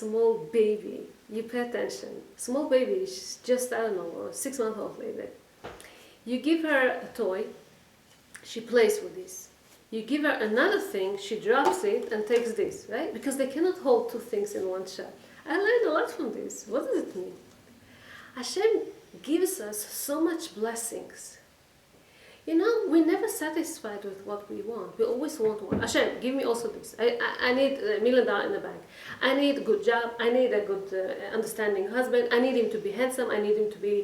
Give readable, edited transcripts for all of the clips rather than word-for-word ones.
small baby, you pay attention. Small baby, she's just, I don't know, 6 months old maybe. You give her a toy, she plays with this. You give her another thing, she drops it and takes this, right? Because they cannot hold two things in one shot. I learned a lot from this. What does it mean? Hashem gives us so much blessings. You know, we're never satisfied with what we want. We always want more. Hashem, give me also this. I need $1 million in the bank. I need a good job. I need a good, understanding husband. I need him to be handsome. I need him to be...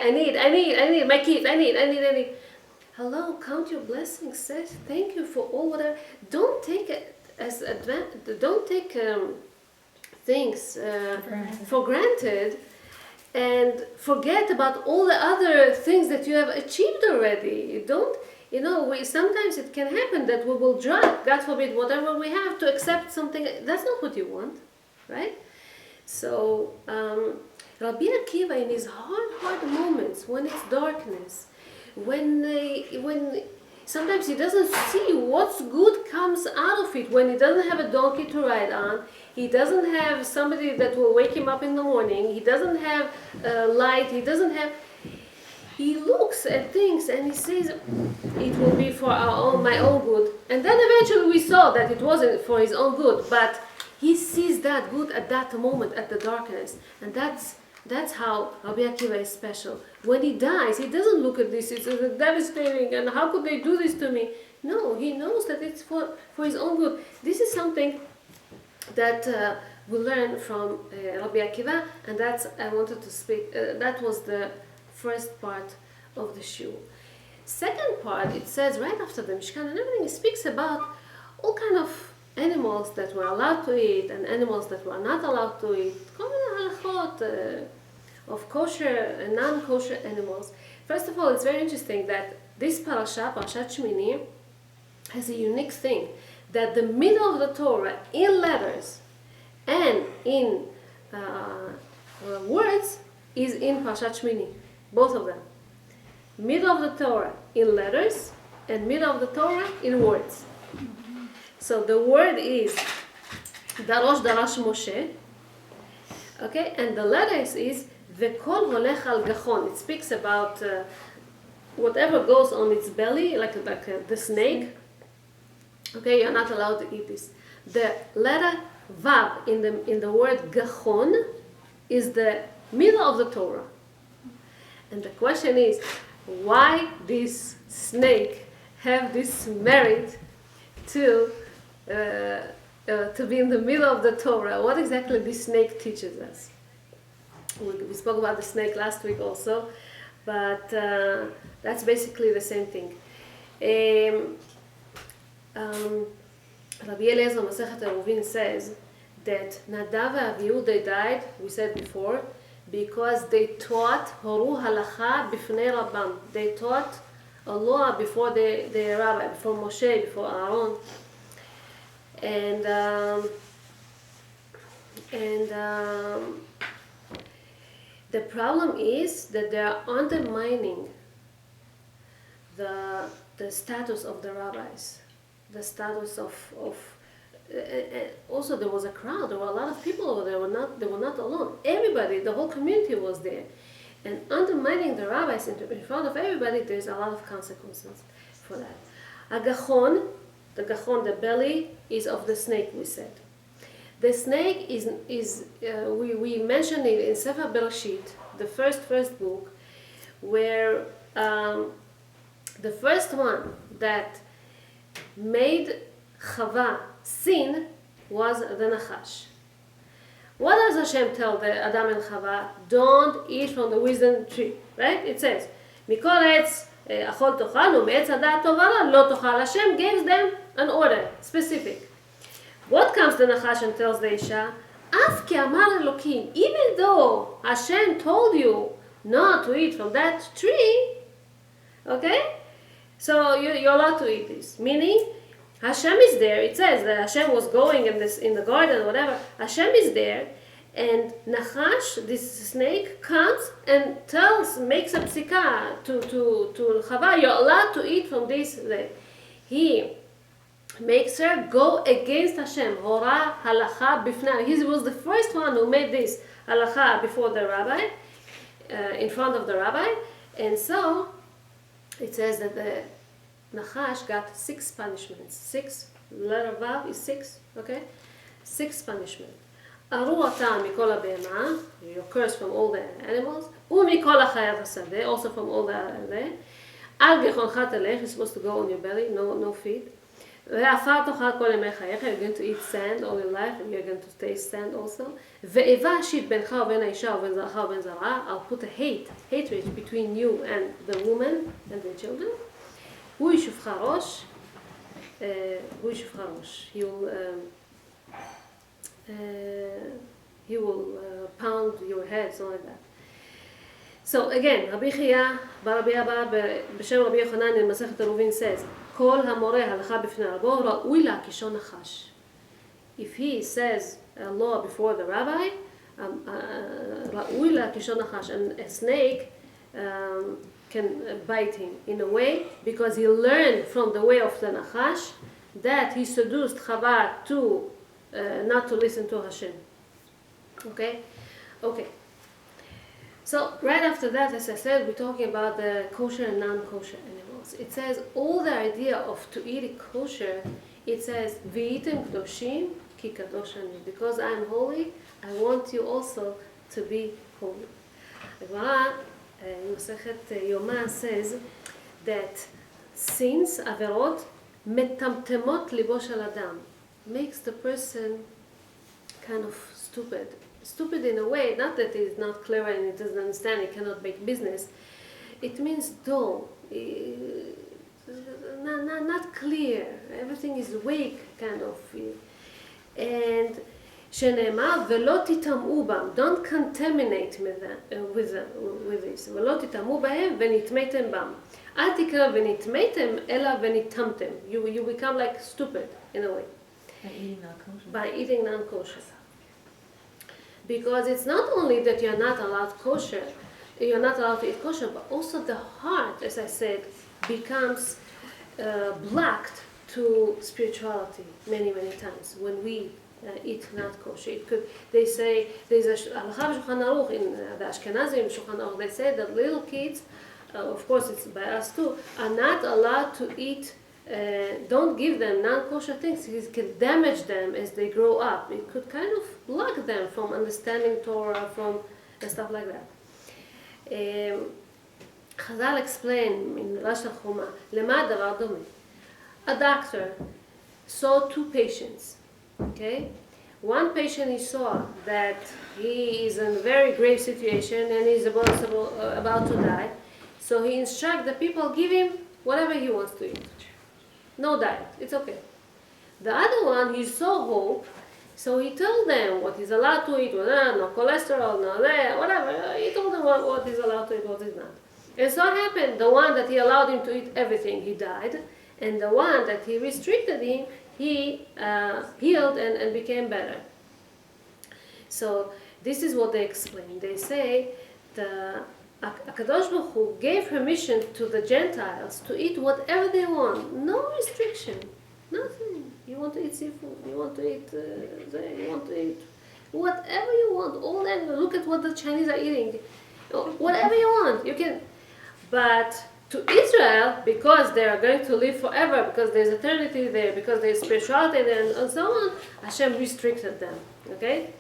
I need my kids. I need. Hello, count your blessings. Say thank you for all whatever. Don't take it as advantage. Don't take things for granted. And forget about all the other things that you have achieved already. You don't, sometimes it can happen that we will drop, God forbid, whatever we have to accept something. That's not what you want, right? So, Rabbi Akiva, in his hard moments, when it's darkness, when sometimes he doesn't see what's good comes out of it, when he doesn't have a donkey to ride on, he doesn't have somebody that will wake him up in the morning, he doesn't have light, he looks at things and he says, it will be for my own good. And then eventually we saw that it wasn't for his own good, but he sees that good at that moment, at the darkness. And that's how Rabbi Akiva is special. When he dies, he doesn't look at this, it's devastating, and how could they do this to me? No, he knows that it's for his own good. This is something that we learn from Rabbi Akiva, and I wanted to speak, that was the first part of the shiur. Second part, it says right after the Mishkan and everything, it speaks about all kind of animals that were allowed to eat and animals that were not allowed to eat, halachot of kosher and non-kosher animals. First of all, it's very interesting that this Parashat Shmini, has a unique thing, that the middle of the Torah in letters and in words is in Parashat Shmini, both of them. Middle of the Torah in letters and middle of the Torah in words. So the word is Darosh Darash Moshe, okay, and the letters is Vekol Holech Al Gachon. It speaks about whatever goes on its belly, like the snake. Okay, you're not allowed to eat this. The letter Vav in the word Gachon is the middle of the Torah. And the question is, why this snake have this merit to be in the middle of the Torah? What exactly this snake teaches us? We spoke about the snake last week also, but that's basically the same thing. Rabbi Eliezer Masechet Eruvin says that Nadav and Avihu, they died, we said before, because they taught Horu Halacha Bifnei Rabbam. They taught a law before the rabbi, before Moshe, before Aharon. And the problem is that they are undermining the status of the rabbis, the status of also there was a crowd. There were a lot of people over there. They were not alone. Everybody, the whole community was there, and undermining the rabbis in front of everybody. There's a lot of consequences for that. Agachon, the belly is of the snake. We said the snake is we mentioned it in Sefer Bereshit, the first book, where the first one that made Chava sin was the Nachash. What does Hashem tell the Adam and Chava? Don't eat from the wisdom tree, right? It says, Mikol etz achol tochal u'me'etz hadat tov hara lo tochal. Hashem gives them an order, specific. What comes the Nachash and tells the Isha? Af ki amar Elokim, even though Hashem told you not to eat from that tree, okay? So you're allowed to eat this. Meaning, Hashem is there. It says that Hashem was going in the garden or whatever. Hashem is there, and Nachash, this snake, comes and makes a psika to Chava. You're allowed to eat from this. He makes her go against Hashem. Hora halacha bifnei. He was the first one who made this halacha before the rabbi, in front of the rabbi. And so, it says that the Nachash got 6 punishments. 6, letter Vav is 6, okay? 6 punishments. Aru ata mikol habehema, you're cursed from all the animals. Umikol hachayav hasadeh, also from all the Al gechoncha telech, you're supposed to go on your belly, no feet. Ve'afar tochal kol yemei chayecha, you're going to eat sand all your life, and you're going to taste sand also. Ve'eva ashit bencha uben ha'isha uben zarcha uben zara, I'll put a hatred between you and the woman and the children. Hu yishufcha rosh, he will pound your head, something like that. So again, Rabbi Chia, Rabbi Abba, B'Shem Rabbi Yochanan in Masechet Eruvin says, Kol hamoreh halacha b'fnei rabo ra'ui la kishon nachash. If he says a law before the rabbi, ra'ui la kishon nachash, and a snake can bite him in a way, because he learned from the way of the nachash that he seduced Chava to not to listen to Hashem. Okay? So right after that, as I said, we're talking about the kosher and non-kosher animals. It says all the idea of to eat kosher, it says v'item kadoshim ki kadosh ani. Because I'm holy, I want you also to be holy. The Gemara in Masechet Yoma says that sins, averot, metamtemot libo shel adam, makes the person kind of stupid. Stupid in a way, not that he's not clever and he doesn't understand, he cannot make business. It means dull, not clear. Everything is weak, kind of. And shenemar velo titam'u bam, don't contaminate with this. Velo titam'u b'hem v'nitmeitem bam. Al tikra v'nitmeitem ela v'nitamtem. You become like stupid in a way. By eating non-kosher. Because it's not only that you're not allowed to eat kosher, but also the heart, as I said, becomes blocked to spirituality many times when we eat not kosher. They say, there's a halacha b'Shulchan Aruch in the Ashkenazim Shulchan Aruch, they say that little kids, of course it's by us too, are not allowed to eat. Don't give them non-kosher things. It can damage them as they grow up. It could kind of block them from understanding Torah, from stuff like that. Chazal explained in Rosh Chuma, lema davar dome. A doctor saw 2 patients. Okay, one patient he saw that he is in a very grave situation and he's about to die. So he instructs the people, give him whatever he wants to eat. No diet, it's okay. The other one, he saw hope, so he told them what he's allowed to eat, no cholesterol, no that, whatever. He told them what he's allowed to eat, what he's not. And so it happened, the one that he allowed him to eat everything, he died. And the one that he restricted him, he healed and became better. So this is what they explain. They say the HaKadosh Baruch Hu gave permission to the Gentiles to eat whatever they want. No restriction. Nothing. You want to eat seafood. You want to eat you want to eat whatever you want. All that. Look at what the Chinese are eating. Whatever you want. You can. But to Israel, because they are going to live forever, because there's eternity there, because there's spirituality there, and so on, Hashem restricted them. Okay?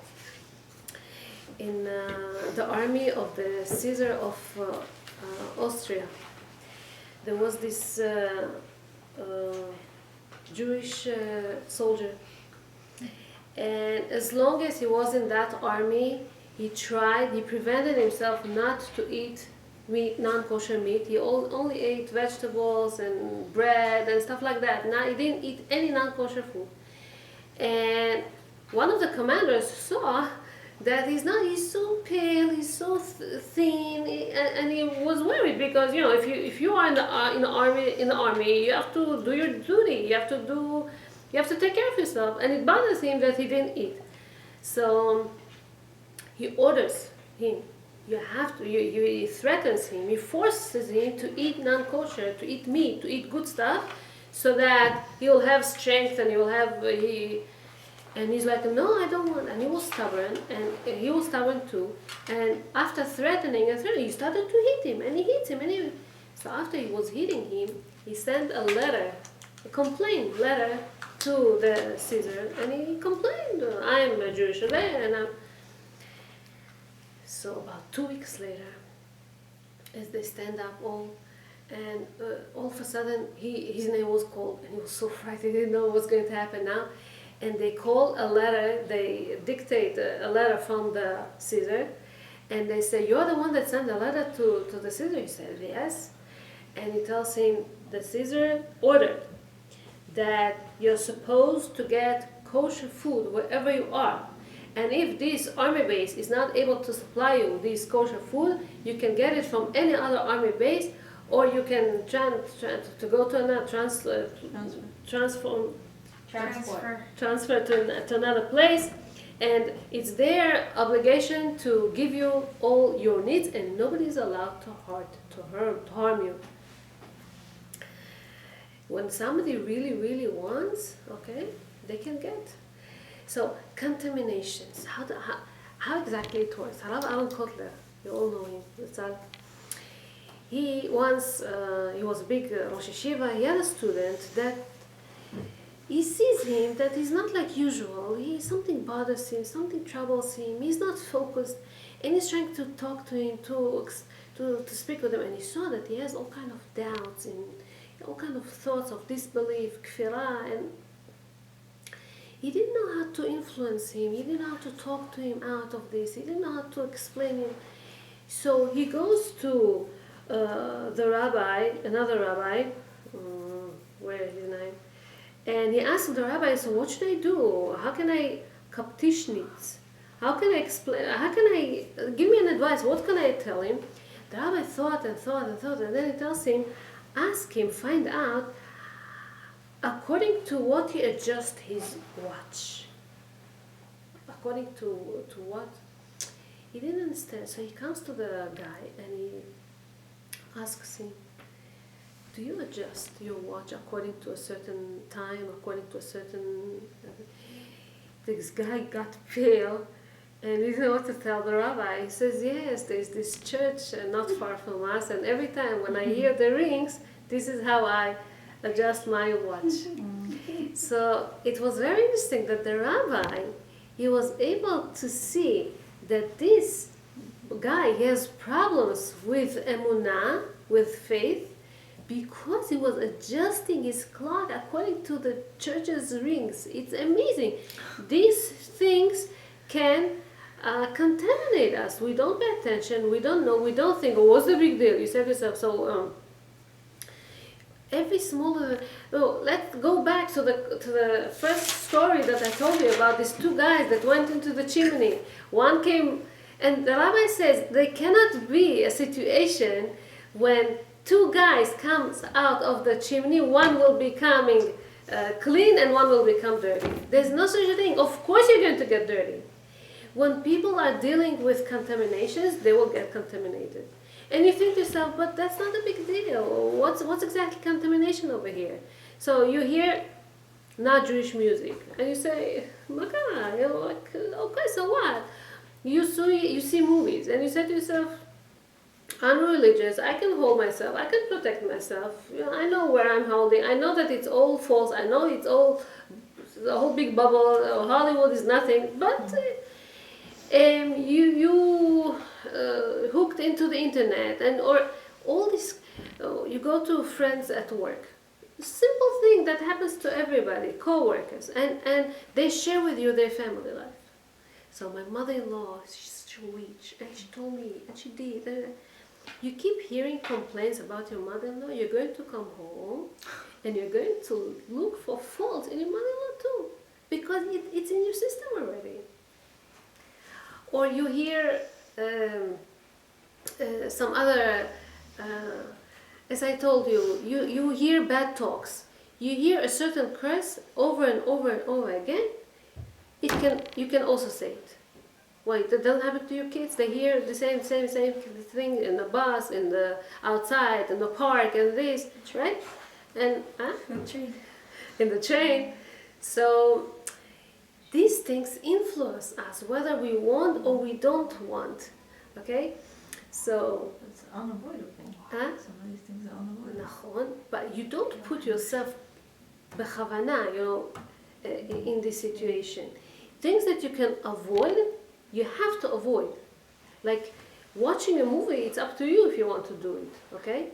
In the army of the Caesar of Austria, there was this Jewish soldier, and as long as he was in that army, he prevented himself not to eat meat, non-kosher meat. He only ate vegetables and bread and stuff like that. He didn't eat any non-kosher food. And one of the commanders saw that he's so pale, he's so thin, and he was worried because if you are in the army, you have to do your duty. You have to take care of yourself, and it bothers him that he didn't eat. So he orders him. You have to. He threatens him. He forces him to eat non-kosher, to eat meat, to eat good stuff, so that he'll have strength and he'll have and he's like, no, I don't want. And he was stubborn, and he was stubborn too. And after threatening and threatening, he started to hit him, and he hits him. So after he was hitting him, he sent a letter, a complaint letter to the Caesar, and he complained, I'm a Jewish rebbe, and I'm... So about 2 weeks later, as they stand up all, and all of a sudden his name was called, and he was so frightened, he didn't know what was going to happen now. And they call a letter, they dictate a letter from the Caesar, and they say, you're the one that sent the letter to the Caesar? He said, yes. And he tells him, the Caesar ordered that you're supposed to get kosher food wherever you are. And if this army base is not able to supply you this kosher food, you can get it from any other army base, or you can go to another transfer to another place, and it's their obligation to give you all your needs, and nobody is allowed to harm you. When somebody really wants, okay, they can get. So contaminations, how exactly it works? Aharon Kotler, you all know him. He was a big Rosh Yeshiva. He had a student that he sees him that he's not like usual. Something bothers him, something troubles him. He's not focused, and he's trying to talk to him, to speak with him. And he saw that he has all kind of doubts and all kind of thoughts of disbelief, kfirah, and he didn't know how to influence him. He didn't know how to talk to him out of this. He didn't know how to explain him. So he goes to the rabbi, another rabbi. Where is his name? And he asked the rabbi, so what should I do? How can I kaptishnitz? How can I explain? How can I, give me an advice? What can I tell him? The rabbi thought, and then he tells him, ask him, find out, according to what he adjusts his watch. According to what? He didn't understand. So he comes to the guy and he asks him, do you adjust your watch according to a certain time, according to a certain... This guy got pale and he didn't know what to tell the rabbi. He says, yes, there's this church not far from us, and every time when I hear the rings, this is how I adjust my watch. So it was very interesting that the rabbi, he was able to see that this guy, he has problems with emunah, with faith, because he was adjusting his clock according to the church's rings. It's amazing. These things can contaminate us. We don't pay attention, we don't know, we don't think, oh, what's the big deal? You said to yourself, so every small... let's go back to the first story that I told you about these two guys that went into the chimney. One came, and the rabbi says there cannot be a situation when two guys comes out of the chimney, one will be coming clean and one will become dirty. There's no such a thing. Of course you're going to get dirty. When people are dealing with contaminations, they will get contaminated. And you think to yourself, but that's not a big deal. What's exactly contamination over here? So you hear not Jewish music, and you say, Makana, you're like, okay, so what? You see movies, and you say to yourself, I'm religious, I can hold myself, I can protect myself. You know, I know where I'm holding, I know that it's all false, I know it's all, the whole big bubble, Hollywood is nothing, but you hooked into the internet, and or all this, you go to friends at work. Simple thing that happens to everybody, co-workers, and they share with you their family life. So my mother-in-law, she's a witch, and she told me, and she did. You keep hearing complaints about your mother-in-law, you're going to come home, and you're going to look for faults in your mother-in-law too, because it's in your system already. Or you hear some other, as I told you, you hear bad talks. You hear a certain curse over and over and over again. You can also say it. Why? That doesn't happen to your kids. They hear the same thing in the bus, in the outside, in the park, and this, right? and In the train. So these things influence us, whether we want or we don't want. Okay? So, It's unavoidable. huh? Some of these things are unavoidable. נכון, but you don't put yourself בכוונה, in this situation. Things that you can avoid, you have to avoid. Like watching a movie, it's up to you if you want to do it, okay?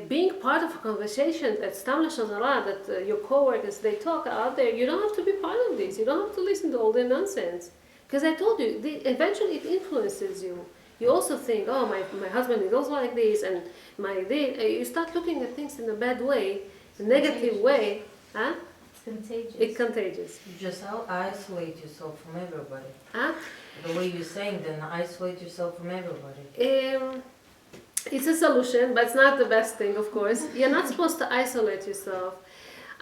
Being part of a conversation that's Stam Lashon Hara, that your coworkers, they talk out there, you don't have to be part of this. You don't have to listen to all their nonsense. Because I told you, eventually it influences you. You also think, oh, my husband is also like this, and you start looking at things in a bad way, a negative way. Huh? It's contagious. It's contagious. You just isolate yourself from everybody. Huh? The way you're saying, then isolate yourself from everybody. It's a solution, but it's not the best thing, of course. You're not supposed to isolate yourself.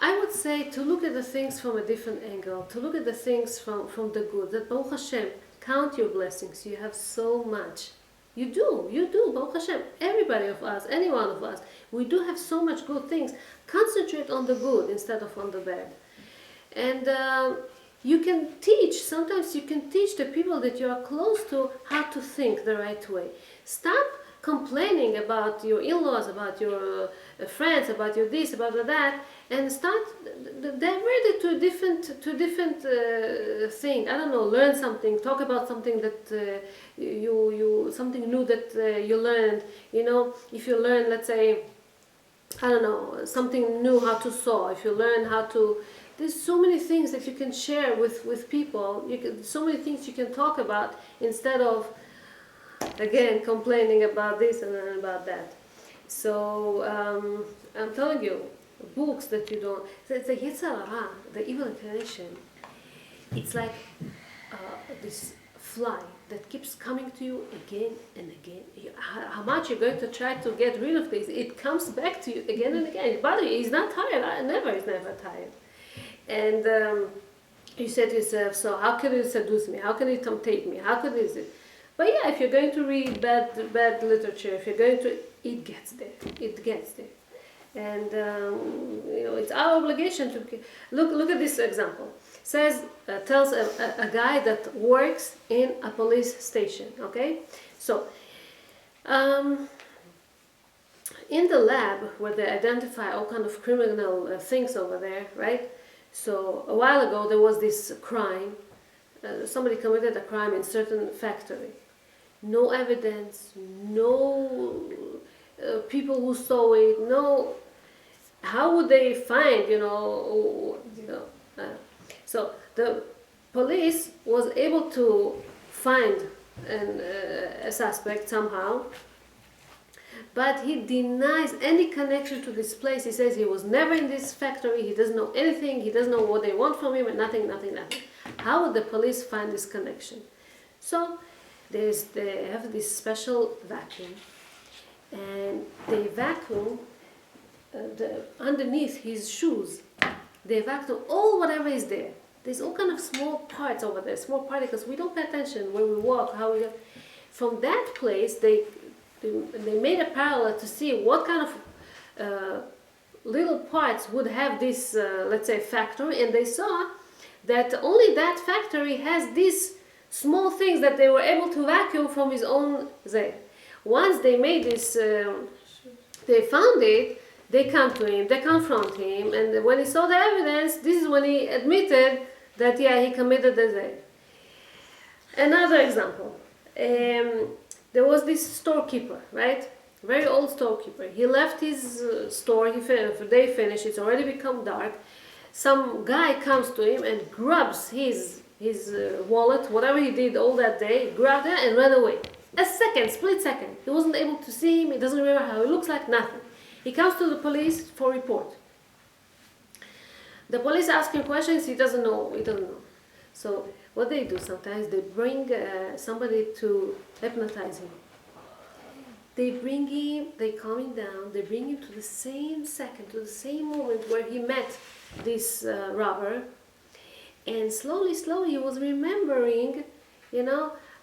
I would say to look at the things from a different angle, to look at the things from the good. That Baruch Hashem, count your blessings. You have so much. You do, Baruch Hashem. Everybody of us, any one of us, we do have so much good things. Concentrate on the good instead of on the bad. And you can teach, sometimes you can teach the people that you are close to how to think the right way. Stop complaining about your in-laws, about your friends, about your this, about that, and start divert it to a different thing. I don't know, learn something, talk about something that something new that you learned. If you learn, let's say, I don't know, something new, how to sew. If you learn how to, there's so many things that you can share with people. So many things you can talk about instead of, again, complaining about this and about that. So I'm telling you, books that you don't. The Yetzer Hara, the evil inclination, it's like this fly that keeps coming to you again and again. How much you're going to try to get rid of this, it comes back to you again and again. It bothers you. He's not tired. He's never tired. And you said to yourself, so how can it seduce me? How can it tempt me? How could it? But yeah, if you're going to read bad literature, if you're going to, it gets there. It gets there. And it's our obligation to look at this example. Tells a guy that works in a police station. Okay, so in the lab where they identify all kind of criminal things over there, right? So a while ago there was this crime. Somebody committed a crime in certain factory. No evidence, no people who saw it, no. How would they find, so the police was able to find a suspect somehow, but he denies any connection to this place. He says he was never in this factory, he doesn't know anything, he doesn't know what they want from him, and nothing. How would the police find this connection? So they have this special vacuum, and they vacuum underneath his shoes. They vacuum all whatever is there. There's all kind of small parts over there, small particles. We don't pay attention when we walk. From that place, they made a parallel to see what kind of little parts would have this, let's say, factory, and they saw that only that factory has these small things that they were able to vacuum from his own there. Once they made this, they found it, they come to him, they confront him, and when he saw the evidence, this is when he admitted that, yeah, he committed the zeh. Another example, there was this storekeeper, right? Very old storekeeper. He left his store, they finished, it's already become dark. Some guy comes to him and grabs his wallet, whatever he did all that day, grabbed it and ran away. A second, split second. He wasn't able to see him, he doesn't remember how he looks like, nothing. He comes to the police for report. The police ask him questions, he doesn't know. So what they do sometimes, they bring somebody to hypnotize him. They bring him, they calm him down, they bring him to the same second, to the same moment where he met this robber. And slowly he was remembering,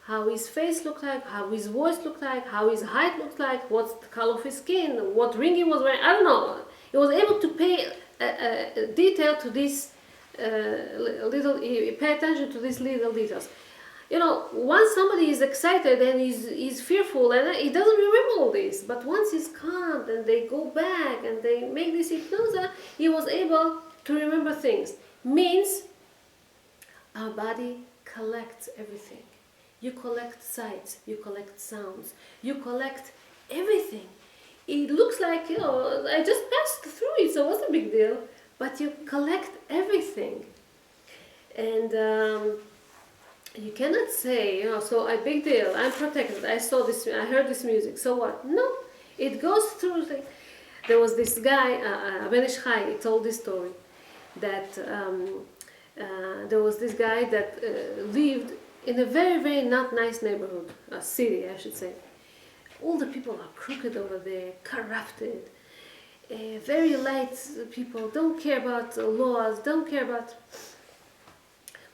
how his face looked like, how his voice looked like, how his height looked like, what's the color of his skin, what ring he was wearing, I don't know. He was able to pay detail to this pay attention to these little details. You know, once somebody is excited and he's fearful and he doesn't remember all this, but once he's calm and they go back and they make this hypnosis, he was able to remember things. Means our body collects everything. You collect sights, you collect sounds, you collect everything. It looks like, you know, I just passed through it, so it wasn't a big deal, but you collect everything. And you cannot say, you know, so a big deal, I'm protected, I saw this, I heard this music, so what? No, it goes through. There was this guy, Rabbanit Yehoshua, he told this story, that there was this guy that lived in a very, very not nice neighborhood, a city, I should say. All the people are crooked over there, corrupted, very light people, don't care about laws, don't care about...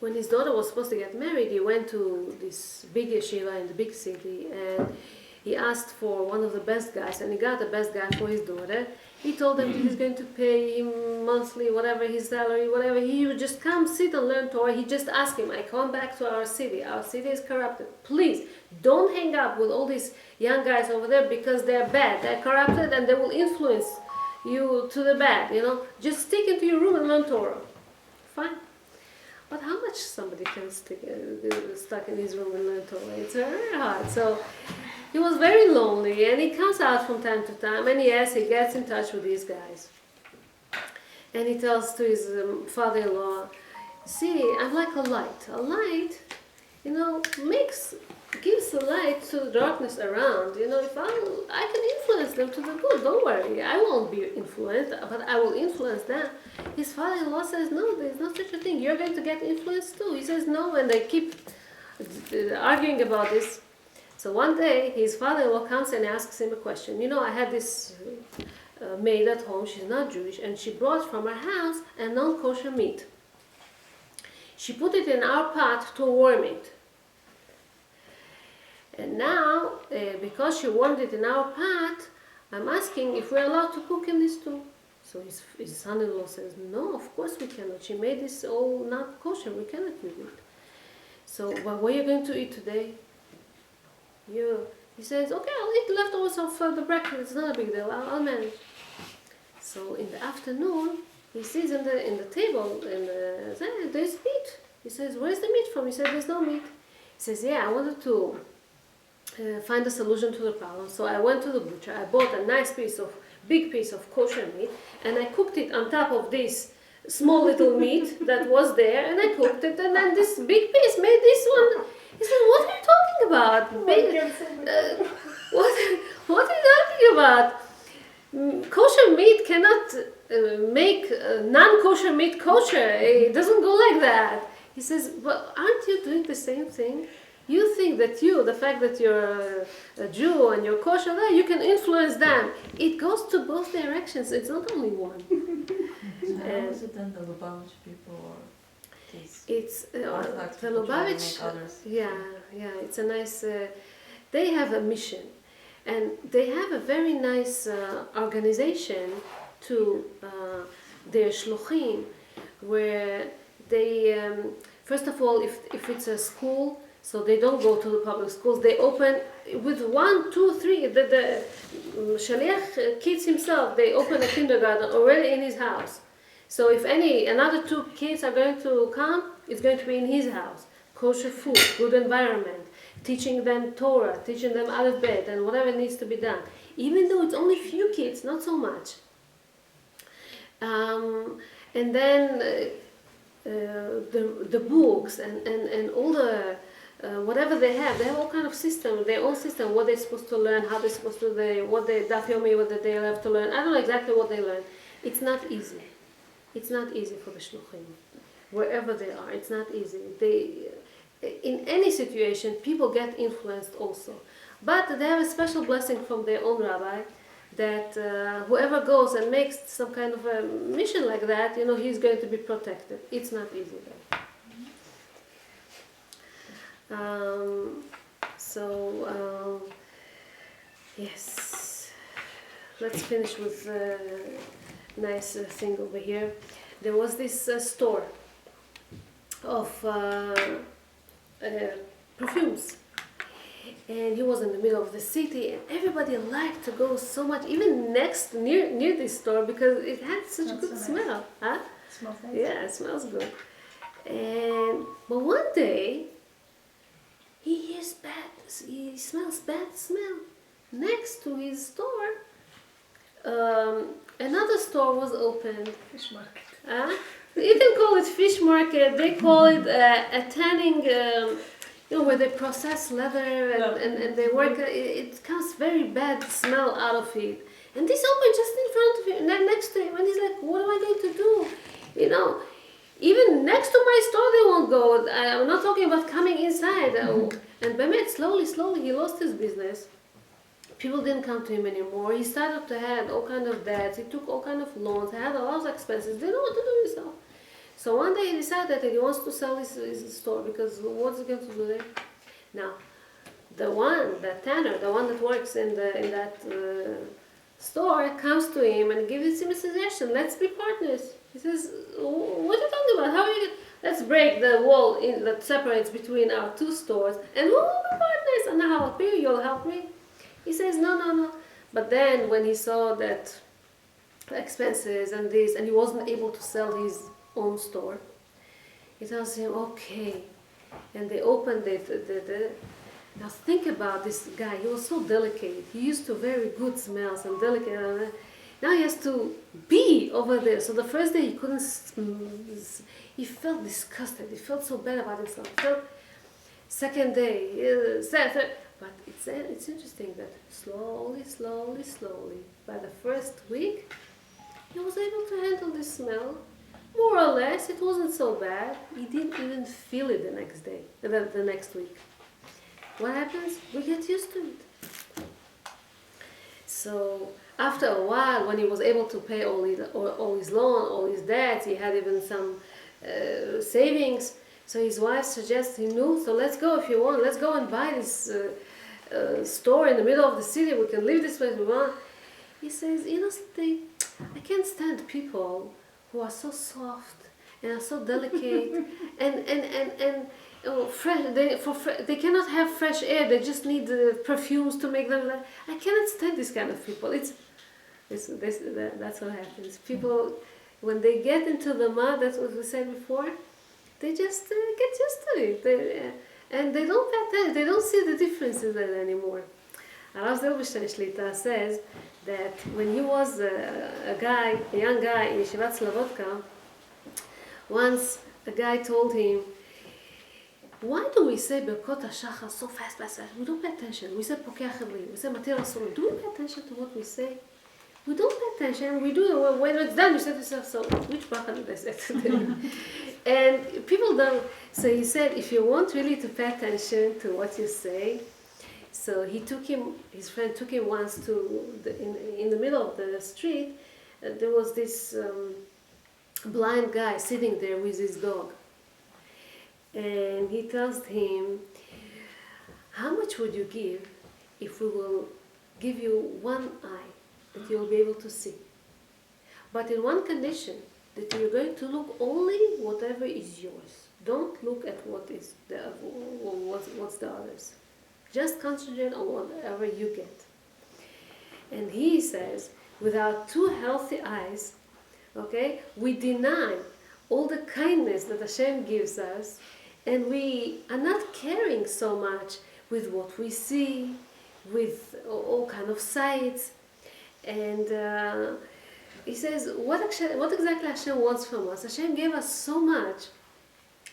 When his daughter was supposed to get married, he went to this big yeshiva in the big city and he asked for one of the best guys, and he got the best guy for his daughter. He told them that he's going to pay him monthly, whatever his salary, whatever. He would just come sit and learn Torah. He just asked him, I come back to our city is corrupted. Please, don't hang up with all these young guys over there because they're bad, they're corrupted, and they will influence you to the bad, you know. Just stick into your room and learn Torah. Fine. But how much somebody can stuck in his room and learn Torah? It's very hard. So he was very lonely, and he comes out from time to time, and yes, he gets in touch with these guys. And he tells to his father-in-law, see, I'm like a light. A light, you know, gives the light to the darkness around. You know, if I can influence them to the good, don't worry. I won't be influenced, but I will influence them. His father-in-law says, no, there's no such a thing. You're going to get influenced too. He says, no, and they keep arguing about this. So one day, his father-in-law comes and asks him a question. You know, I had this maid at home, she's not Jewish, and she brought from her house a non-kosher meat. She put it in our pot to warm it. And now, because she warmed it in our pot, I'm asking if we're allowed to cook in this too. So his son-in-law says, no, of course we cannot. She made this all not kosher, we cannot use it. So, well, what are you going to eat today? He says, okay, I'll eat the leftovers of the breakfast, it's not a big deal, I'll manage. So in the afternoon, he sees in the table, and there's meat. He says, where's the meat from? He said, there's no meat. He says, yeah, I wanted to find a solution to the problem. So I went to the butcher, I bought a big piece of kosher meat, and I cooked it on top of this small little meat that was there, and I cooked it, and then this big piece made this one. He said, what are you talking about? What are you talking about? Kosher meat cannot make non-kosher meat kosher. It doesn't go like that. He says, but aren't you doing the same thing? You think that the fact that you're a Jew and you're kosher, you can influence them. It goes to both directions. It's not only one. How is it then the Lubavitch people or it's the Lubavitch? Yeah, it's a nice. They have a mission, and they have a very nice organization to their shluchim, where they first of all, if it's a school. So they don't go to the public schools. They open with 1, 2, 3. The shaliach kids himself. They open a kindergarten already in his house. So if another 2 kids are going to come, it's going to be in his house. Kosher food, good environment, teaching them Torah, teaching them Aleph Bet, and whatever needs to be done. Even though it's only few kids, not so much. And then the books and all the whatever they have all kind of system, their own system, what they're supposed to learn, how they're supposed to, what they daf yomi, what they have to learn. I don't know exactly what they learn. It's not easy. It's not easy for the shluchim, wherever they are. It's not easy. In any situation, people get influenced also. But they have a special blessing from their own rabbi that whoever goes and makes some kind of a mission like that, he's going to be protected. It's not easy though. Yes, let's finish with nice thing over here. There was this store of perfumes, and he was in the middle of the city, and everybody liked to go so much, even near this store, because it had such a good smell. Huh? Smells nice. Yeah, it smells good. But one day he smells bad smell next to his store. Another store was opened. Fish market. You can call it fish market. They call it a tanning, where they process leather and they work. It comes very bad smell out of it. And this opened just in front of him, next to him, and he's like, "What am I going to do?" Even next to my store they won't go. I'm not talking about coming inside. And Bemet, slowly, he lost his business. People didn't come to him anymore. He started to have all kind of debts. He took all kind of loans. He had a lot of expenses. Didn't know what to do with himself. So one day he decided that he wants to sell his store, because what's he going to do there? Now, the tanner, the one that works in that store, comes to him and gives him a suggestion. Let's be partners. He says, "What are you talking about? How are you? Let's break the wall that separates between our two stores, and we'll be partners. And I'll help you. You'll help me." He says, "No." But then when he saw that expenses and this, and he wasn't able to sell his own store, he tells him, "Okay." And they opened it. Now think about this guy. He was so delicate. He used to very good smells and delicate. Now he has to be over there. So the first day he couldn't. He felt disgusted. He felt so bad about himself. Second day, third. But it's interesting that slowly, by the first week, he was able to handle this smell. More or less, it wasn't so bad. He didn't even feel it the next day, the next week. What happens? We get used to it. So after a while, when he was able to pay all his loan, all his debts, he had even some savings. So his wife suggests him, "No, so let's go if you want. Let's go and buy this store in the middle of the city. We can live this way if we want." He says, something? I can't stand people who are so soft and are so delicate and fresh. They cannot have fresh air. They just need perfumes to make them. I cannot stand this kind of people. That's what happens. People, when they get into the mud, that's what we said before, they just get used to it. And they don't pay attention. They don't see the differences anymore. Arav Zilberstein Shlita says that when he was a young guy in Yeshivat Slobodka, once a guy told him, "Why do we say Birkot HaShachar so fast? We don't pay attention. We say Pokei HaChavrim. We say Matir HaSurim. Do we pay attention to what we say? We don't pay attention. We do it when it's done. You say to yourself, so which bracha did I say today?" And people don't. So he said, if you want really to pay attention to what you say, so his friend took him once to in the middle of the street. There was this blind guy sitting there with his dog, and he tells him, "How much would you give if we will give you one eye that you'll be able to see, but in one condition, that you're going to look only whatever is yours. Don't look at what's the others. Just concentrate on whatever you get." And he says, without two healthy eyes, okay, we deny all the kindness that Hashem gives us, and we are not caring so much with what we see, with all kind of sights. And he says, what exactly Hashem wants from us? Hashem gave us so much.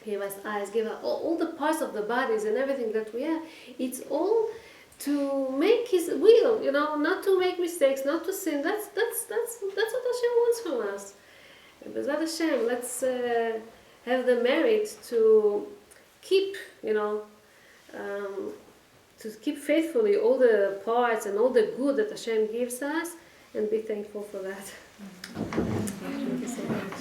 He gave us eyes, gave us all the parts of the bodies and everything that we have. It's all to make His will, not to make mistakes, not to sin. That's what Hashem wants from us. And B'ezrat Hashem, let's have the merit to keep, to keep faithfully all the parts and all the good that Hashem gives us, and be thankful for that. Thank you so much.